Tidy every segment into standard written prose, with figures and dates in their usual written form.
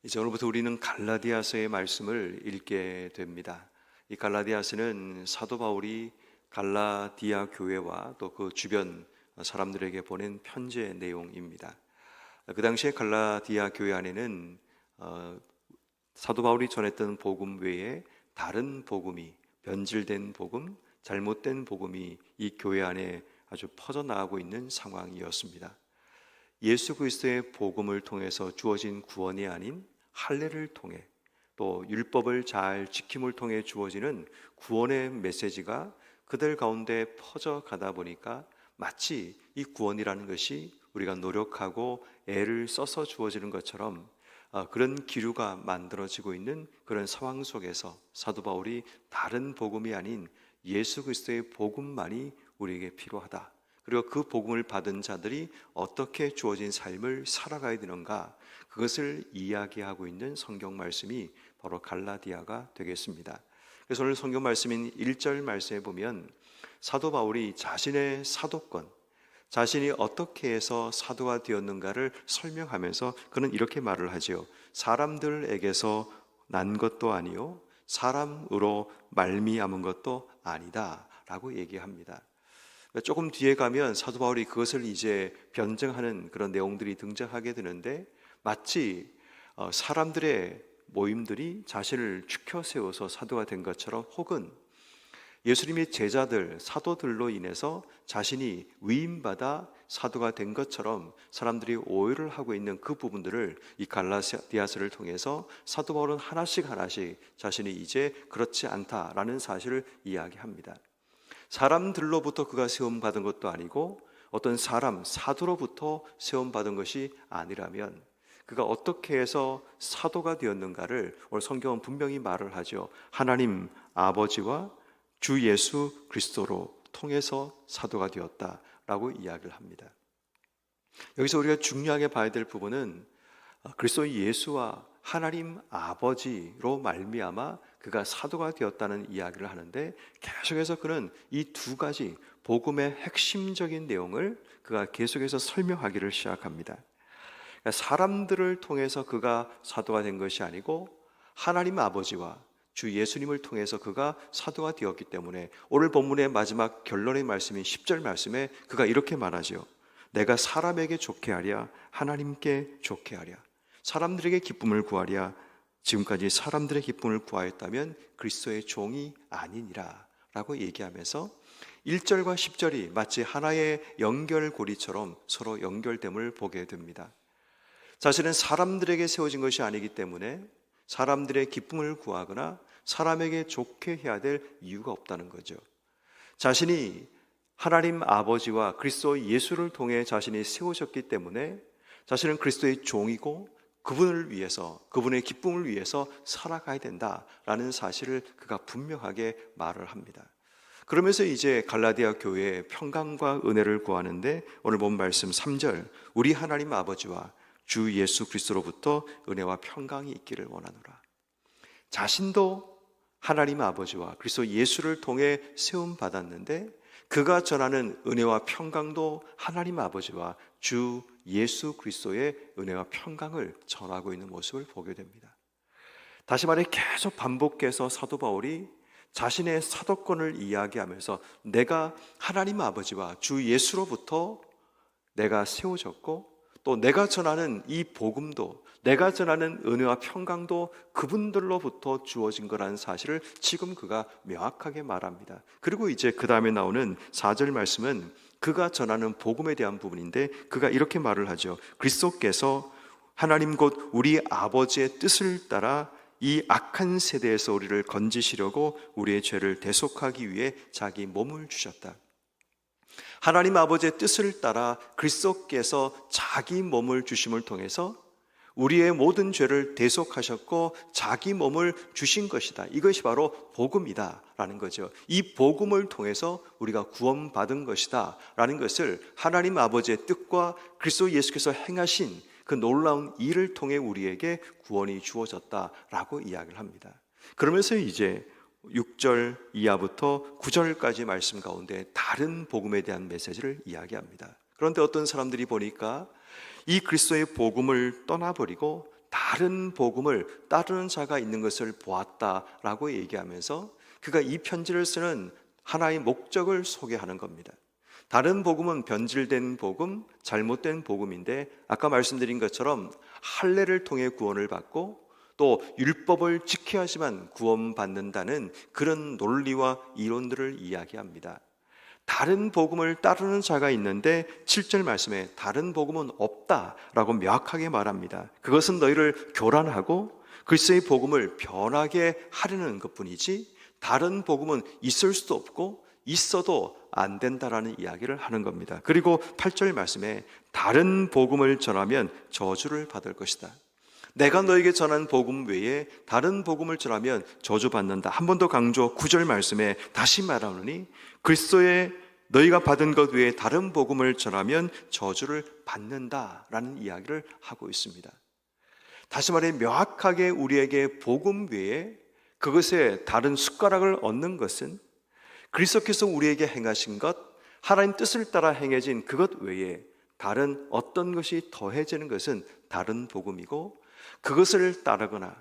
이제 오늘부터 우리는 갈라디아서의 말씀을 읽게 됩니다. 이 갈라디아서는 사도 바울이 갈라디아 교회와 또 그 주변 사람들에게 보낸 편지의 내용입니다. 그 당시에 갈라디아 교회 안에는 사도 바울이 전했던 복음 외에 다른 복음이, 변질된 복음, 잘못된 복음이 이 교회 안에 아주 퍼져나가고 있는 상황이었습니다. 예수 그리스도의 복음을 통해서 주어진 구원이 아닌 할례를 통해, 또 율법을 잘 지킴을 통해 주어지는 구원의 메시지가 그들 가운데 퍼져가다 보니까 마치 이 구원이라는 것이 우리가 노력하고 애를 써서 주어지는 것처럼 그런 기류가 만들어지고 있는 그런 상황 속에서 사도 바울이 다른 복음이 아닌 예수 그리스도의 복음만이 우리에게 필요하다, 그리고 그 복음을 받은 자들이 어떻게 주어진 삶을 살아가야 되는가, 그것을 이야기하고 있는 성경 말씀이 바로 갈라디아가 되겠습니다. 그래서 오늘 성경 말씀인 1절 말씀에 보면 사도 바울이 자신의 사도권, 자신이 어떻게 해서 사도가 되었는가를 설명하면서 그는 이렇게 말을 하죠. 사람들에게서 난 것도 아니요 사람으로 말미암은 것도 아니다 라고 얘기합니다. 조금 뒤에 가면 사도 바울이 그것을 이제 변증하는 그런 내용들이 등장하게 되는데, 마치 사람들의 모임들이 자신을 추켜 세워서 사도가 된 것처럼, 혹은 예수님의 제자들, 사도들로 인해서 자신이 위임받아 사도가 된 것처럼 사람들이 오해를 하고 있는 그 부분들을 이 갈라디아서를 통해서 사도 바울은 하나씩 자신이 이제 그렇지 않다라는 사실을 이야기합니다. 사람들로부터 그가 세움받은 것도 아니고 어떤 사람, 사도로부터 세움받은 것이 아니라면 그가 어떻게 해서 사도가 되었는가를 오늘 성경은 분명히 말을 하죠. 하나님 아버지와 주 예수 그리스도로 통해서 사도가 되었다라고 이야기를 합니다. 여기서 우리가 중요하게 봐야 될 부분은 그리스도 예수와 하나님 아버지로 말미암아 그가 사도가 되었다는 이야기를 하는데, 계속해서 그는 이 두 가지 복음의 핵심적인 내용을 그가 계속해서 설명하기를 시작합니다. 그러니까 사람들을 통해서 그가 사도가 된 것이 아니고 하나님 아버지와 주 예수님을 통해서 그가 사도가 되었기 때문에 오늘 본문의 마지막 결론의 말씀인 10절 말씀에 그가 이렇게 말하죠. 내가 사람에게 좋게 하랴 하나님께 좋게 하랴, 사람들에게 기쁨을 구하랴 지금까지 사람들의 기쁨을 구하였다면 그리스도의 종이 아니니라 라고 얘기하면서 1절과 10절이 마치 하나의 연결고리처럼 서로 연결됨을 보게 됩니다. 자신은 사람들에게 세워진 것이 아니기 때문에 사람들의 기쁨을 구하거나 사람에게 좋게 해야 될 이유가 없다는 거죠. 자신이 하나님 아버지와 그리스도 예수를 통해 자신이 세워졌기 때문에 자신은 그리스도의 종이고 그분을 위해서, 그분의 기쁨을 위해서 살아가야 된다라는 사실을 그가 분명하게 말을 합니다. 그러면서 이제 갈라디아 교회의 평강과 은혜를 구하는데, 오늘 본 말씀 3절, 우리 하나님 아버지와 주 예수 그리스도로부터 은혜와 평강이 있기를 원하노라. 자신도 하나님 아버지와 그리스도 예수를 통해 세움 받았는데 그가 전하는 은혜와 평강도 하나님 아버지와 주 예수 그리스도의 은혜와 평강을 전하고 있는 모습을 보게 됩니다. 다시 말해 계속 반복해서 사도 바울이 자신의 사도권을 이야기하면서 내가 하나님 아버지와 주 예수로부터 내가 세워졌고, 또 내가 전하는 이 복음도, 내가 전하는 은혜와 평강도 그분들로부터 주어진 거라는 사실을 지금 그가 명확하게 말합니다. 그리고 이제 그 다음에 나오는 4절 말씀은 그가 전하는 복음에 대한 부분인데 그가 이렇게 말을 하죠. 그리스도께서 하나님 곧 우리 아버지의 뜻을 따라 이 악한 세대에서 우리를 건지시려고 우리의 죄를 대속하기 위해 자기 몸을 주셨다. 하나님 아버지의 뜻을 따라 그리스도께서 자기 몸을 주심을 통해서 우리의 모든 죄를 대속하셨고 자기 몸을 주신 것이다. 이것이 바로 복음이다 라는 거죠. 이 복음을 통해서 우리가 구원받은 것이다 라는 것을 하나님 아버지의 뜻과 그리스도 예수께서 행하신 그 놀라운 일을 통해 우리에게 구원이 주어졌다라고 이야기를 합니다. 그러면서 이제 6절 이하부터 9절까지 말씀 가운데 다른 복음에 대한 메시지를 이야기합니다. 그런데 어떤 사람들이 보니까 이 그리스도의 복음을 떠나버리고 다른 복음을 따르는 자가 있는 것을 보았다라고 얘기하면서 그가 이 편지를 쓰는 하나의 목적을 소개하는 겁니다. 다른 복음은 변질된 복음, 잘못된 복음인데 아까 말씀드린 것처럼 할례를 통해 구원을 받고 또 율법을 지켜야지만 구원받는다는 그런 논리와 이론들을 이야기합니다. 다른 복음을 따르는 자가 있는데 7절 말씀에 다른 복음은 없다라고 명확하게 말합니다. 그것은 너희를 교란하고 그리스도의 복음을 변하게 하려는 것뿐이지 다른 복음은 있을 수도 없고 있어도 안 된다라는 이야기를 하는 겁니다. 그리고 8절 말씀에 다른 복음을 전하면 저주를 받을 것이다. 내가 너에게 전한 복음 외에 다른 복음을 전하면 저주받는다. 한 번 더 강조 9절 말씀에 다시 말하노니 그리스도의 너희가 받은 것 외에 다른 복음을 전하면 저주를 받는다라는 이야기를 하고 있습니다. 다시 말해 명확하게 우리에게 복음 외에 그것에 다른 숟가락을 얹는 것은 그리스도께서 우리에게 행하신 것, 하나님 뜻을 따라 행해진 그것 외에 다른 어떤 것이 더해지는 것은 다른 복음이고 그것을 따르거나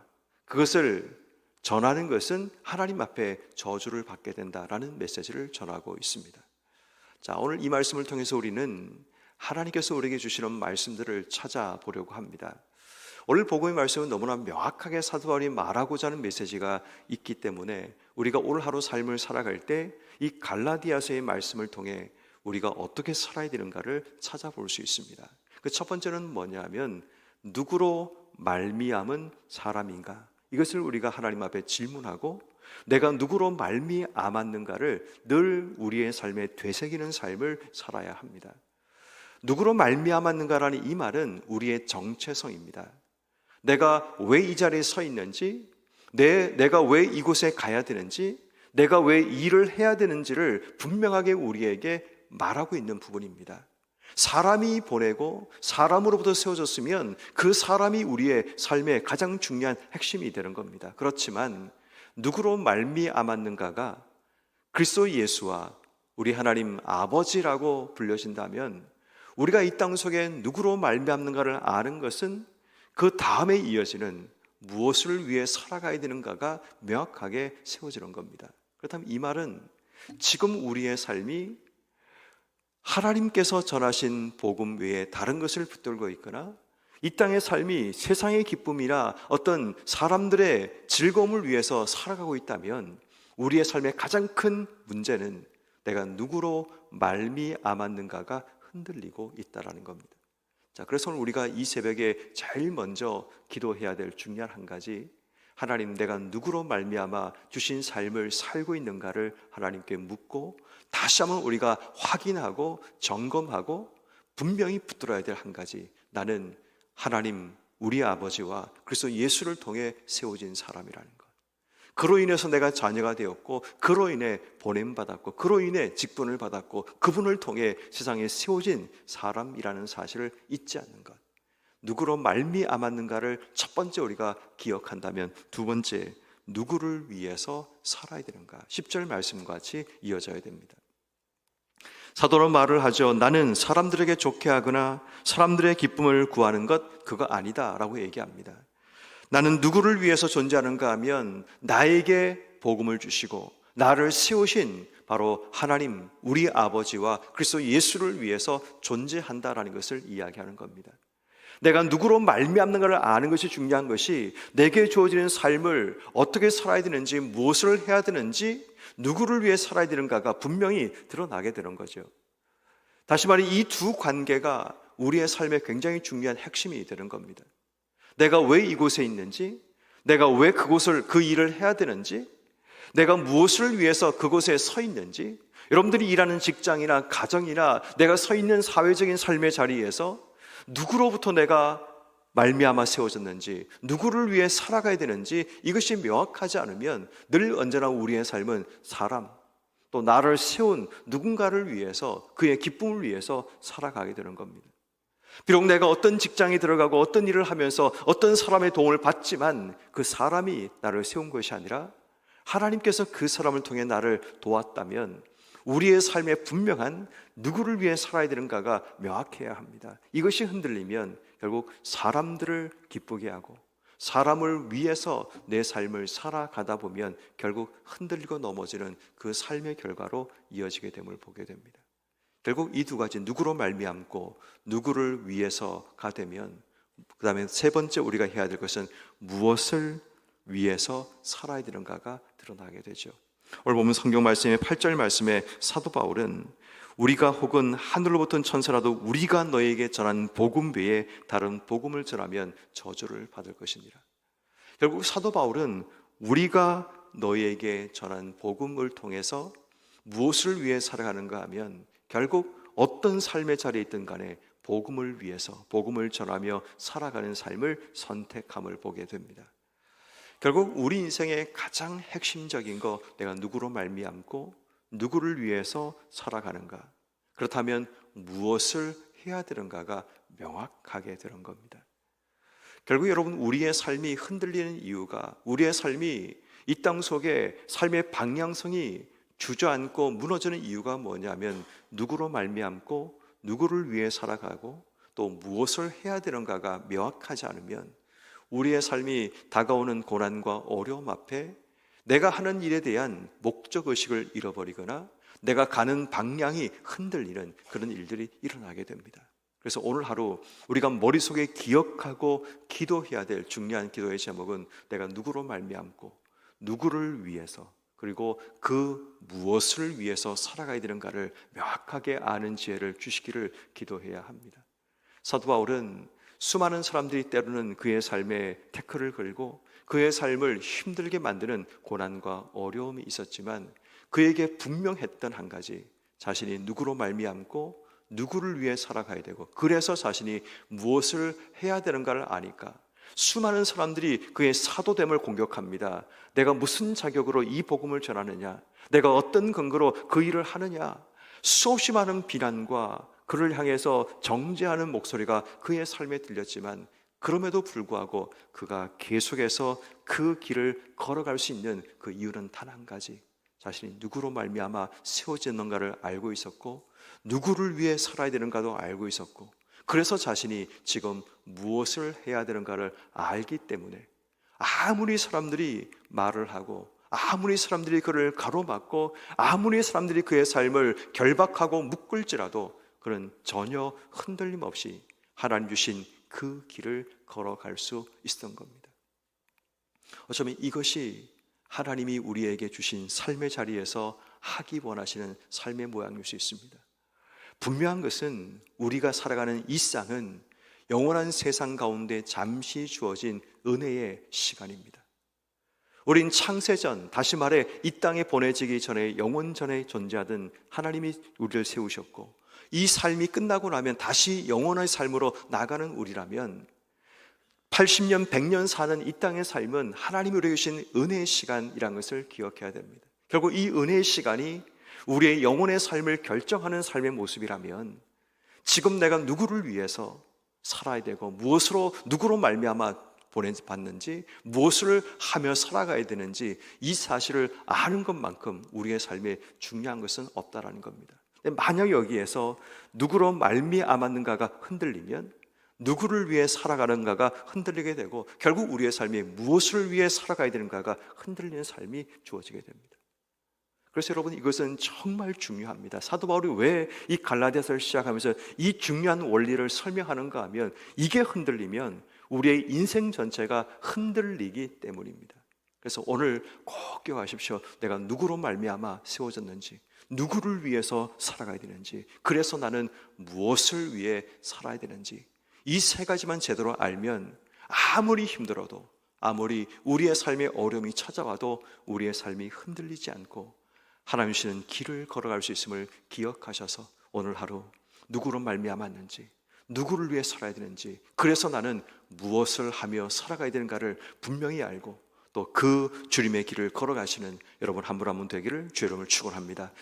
그것을 전하는 것은 하나님 앞에 저주를 받게 된다라는 메시지를 전하고 있습니다. 자, 오늘 이 말씀을 통해서 우리는 하나님께서 우리에게 주시는 말씀들을 찾아보려고 합니다. 오늘 복음의 말씀은 너무나 명확하게 사도 바울이 말하고자 하는 메시지가 있기 때문에 우리가 오늘 하루 삶을 살아갈 때 이 갈라디아서의 말씀을 통해 우리가 어떻게 살아야 되는가를 찾아볼 수 있습니다. 그 첫 번째는 뭐냐면 누구로 말미암은 사람인가? 이것을 우리가 하나님 앞에 질문하고 내가 누구로 말미암았는가를 늘 우리의 삶에 되새기는 삶을 살아야 합니다. 누구로 말미암았는가라는 이 말은 우리의 정체성입니다. 내가 왜 이 자리에 서 있는지, 내가 왜 이곳에 가야 되는지, 내가 왜 일을 해야 되는지를 분명하게 우리에게 말하고 있는 부분입니다. 사람이 보내고 사람으로부터 세워졌으면 그 사람이 우리의 삶의 가장 중요한 핵심이 되는 겁니다. 그렇지만 누구로 말미암았는가가 그리스도 예수와 우리 하나님 아버지라고 불려진다면 우리가 이 땅 속에 누구로 말미암는가를 아는 것은 그 다음에 이어지는 무엇을 위해 살아가야 되는가가 명확하게 세워지는 겁니다. 그렇다면 이 말은 지금 우리의 삶이 하나님께서 전하신 복음 외에 다른 것을 붙들고 있거나 이 땅의 삶이 세상의 기쁨이나 어떤 사람들의 즐거움을 위해서 살아가고 있다면 우리의 삶의 가장 큰 문제는 내가 누구로 말미암았는가가 흔들리고 있다는 겁니다. 자, 그래서 오늘 우리가 이 새벽에 제일 먼저 기도해야 될 중요한 한 가지, 하나님 내가 누구로 말미암아 주신 삶을 살고 있는가를 하나님께 묻고 다시 한번 우리가 확인하고 점검하고 분명히 붙들어야 될 한 가지, 나는 하나님 우리 아버지와 그래서 예수를 통해 세워진 사람이라는 것. 그로 인해서 내가 자녀가 되었고 그로 인해 보냄받았고 그로 인해 직분을 받았고 그분을 통해 세상에 세워진 사람이라는 사실을 잊지 않는 것. 누구로 말미암았는가를 첫 번째 우리가 기억한다면 두 번째, 누구를 위해서 살아야 되는가? 10절 말씀과 같이 이어져야 됩니다. 사도는 말을 하죠. 나는 사람들에게 좋게 하거나 사람들의 기쁨을 구하는 것 그거 아니다 라고 얘기합니다. 나는 누구를 위해서 존재하는가 하면 나에게 복음을 주시고 나를 세우신 바로 하나님 우리 아버지와 그리스도 예수를 위해서 존재한다라는 것을 이야기하는 겁니다. 내가 누구로 말미암는가를 아는 것이 중요한 것이 내게 주어지는 삶을 어떻게 살아야 되는지, 무엇을 해야 되는지, 누구를 위해 살아야 되는가가 분명히 드러나게 되는 거죠. 다시 말해 이 두 관계가 우리의 삶에 굉장히 중요한 핵심이 되는 겁니다. 내가 왜 이곳에 있는지, 내가 왜 그 일을 해야 되는지, 내가 무엇을 위해서 그곳에 서 있는지, 여러분들이 일하는 직장이나 가정이나 내가 서 있는 사회적인 삶의 자리에서 누구로부터 내가 말미암아 세워졌는지, 누구를 위해 살아가야 되는지 이것이 명확하지 않으면 늘 언제나 우리의 삶은 사람, 또 나를 세운 누군가를 위해서 그의 기쁨을 위해서 살아가게 되는 겁니다. 비록 내가 어떤 직장에 들어가고 어떤 일을 하면서 어떤 사람의 도움을 받지만 그 사람이 나를 세운 것이 아니라 하나님께서 그 사람을 통해 나를 도왔다면 우리의 삶에 분명한 누구를 위해 살아야 되는가가 명확해야 합니다. 이것이 흔들리면 결국 사람들을 기쁘게 하고 사람을 위해서 내 삶을 살아가다 보면 결국 흔들리고 넘어지는 그 삶의 결과로 이어지게 됨을 보게 됩니다. 결국 이 두 가지, 누구로 말미암고 누구를 위해서가 되면, 그 다음에 세 번째 우리가 해야 될 것은 무엇을 위해서 살아야 되는가가 드러나게 되죠. 오늘 보면 성경 말씀의 8절 말씀에 사도 바울은 우리가 혹은 하늘로부터 온 천사라도 우리가 너에게 전한 복음 외에 다른 복음을 전하면 저주를 받을 것이니라. 결국 사도 바울은 우리가 너에게 전한 복음을 통해서 무엇을 위해 살아가는가 하면 결국 어떤 삶의 자리에 있든 간에 복음을 위해서, 복음을 전하며 살아가는 삶을 선택함을 보게 됩니다. 결국 우리 인생의 가장 핵심적인 거, 내가 누구로 말미암고 누구를 위해서 살아가는가, 그렇다면 무엇을 해야 되는가가 명확하게 되는 겁니다. 결국 여러분, 우리의 삶이 흔들리는 이유가, 우리의 삶이 이 땅 속에 삶의 방향성이 주저앉고 무너지는 이유가 뭐냐면 누구로 말미암고 누구를 위해 살아가고 또 무엇을 해야 되는가가 명확하지 않으면 우리의 삶이 다가오는 고난과 어려움 앞에 내가 하는 일에 대한 목적의식을 잃어버리거나 내가 가는 방향이 흔들리는 그런 일들이 일어나게 됩니다. 그래서 오늘 하루 우리가 머릿속에 기억하고 기도해야 될 중요한 기도의 제목은 내가 누구로 말미암고 누구를 위해서 그리고 그 무엇을 위해서 살아가야 되는가를 명확하게 아는 지혜를 주시기를 기도해야 합니다. 사도 바울은 수많은 사람들이 때로는 그의 삶에 태클을 걸고 그의 삶을 힘들게 만드는 고난과 어려움이 있었지만 그에게 분명했던 한 가지, 자신이 누구로 말미암고 누구를 위해 살아가야 되고 그래서 자신이 무엇을 해야 되는가를 아니까 수많은 사람들이 그의 사도됨을 공격합니다. 내가 무슨 자격으로 이 복음을 전하느냐, 내가 어떤 근거로 그 일을 하느냐, 수없이 많은 비난과 그를 향해서 정죄하는 목소리가 그의 삶에 들렸지만 그럼에도 불구하고 그가 계속해서 그 길을 걸어갈 수 있는 그 이유는 단 한 가지, 자신이 누구로 말미암아 세워졌는가를 알고 있었고 누구를 위해 살아야 되는가도 알고 있었고 그래서 자신이 지금 무엇을 해야 되는가를 알기 때문에 아무리 사람들이 말을 하고 아무리 사람들이 그를 가로막고 아무리 사람들이 그의 삶을 결박하고 묶을지라도 그는 전혀 흔들림 없이 하나님 주신 그 길을 걸어갈 수 있었던 겁니다. 어쩌면 이것이 하나님이 우리에게 주신 삶의 자리에서 하기 원하시는 삶의 모양일 수 있습니다. 분명한 것은 우리가 살아가는 이 쌍은 영원한 세상 가운데 잠시 주어진 은혜의 시간입니다. 우린 창세전, 다시 말해 이 땅에 보내지기 전에 영원 전에 존재하던 하나님이 우리를 세우셨고 이 삶이 끝나고 나면 다시 영원의 삶으로 나가는 우리라면 80년, 100년 사는 이 땅의 삶은 하나님이 우리에게 주신 은혜의 시간이라는 것을 기억해야 됩니다. 결국 이 은혜의 시간이 우리의 영혼의 삶을 결정하는 삶의 모습이라면 지금 내가 누구를 위해서 살아야 되고 무엇으로 누구로 말미암아 보내받는지 무엇을 하며 살아가야 되는지 이 사실을 아는 것만큼 우리의 삶에 중요한 것은 없다라는 겁니다. 만약 여기에서 누구로 말미암았는가가 흔들리면 누구를 위해 살아가는가가 흔들리게 되고 결국 우리의 삶이 무엇을 위해 살아가야 되는가가 흔들리는 삶이 주어지게 됩니다. 그래서 여러분 이것은 정말 중요합니다. 사도 바울이 왜 이 갈라디아서를 시작하면서 이 중요한 원리를 설명하는가 하면 이게 흔들리면 우리의 인생 전체가 흔들리기 때문입니다. 그래서 오늘 꼭 기억하십시오. 내가 누구로 말미암아 세워졌는지 누구를 위해서 살아가야 되는지 그래서 나는 무엇을 위해 살아야 되는지 이 세 가지만 제대로 알면 아무리 힘들어도 아무리 우리의 삶에 어려움이 찾아와도 우리의 삶이 흔들리지 않고 하나님 주시는 길을 걸어갈 수 있음을 기억하셔서 오늘 하루 누구로 말미암았는지 누구를 위해 살아야 되는지 그래서 나는 무엇을 하며 살아가야 되는가를 분명히 알고 또 그 주님의 길을 걸어가시는 여러분 한 분 한 분 되기를 주의 이름을 축원합니다.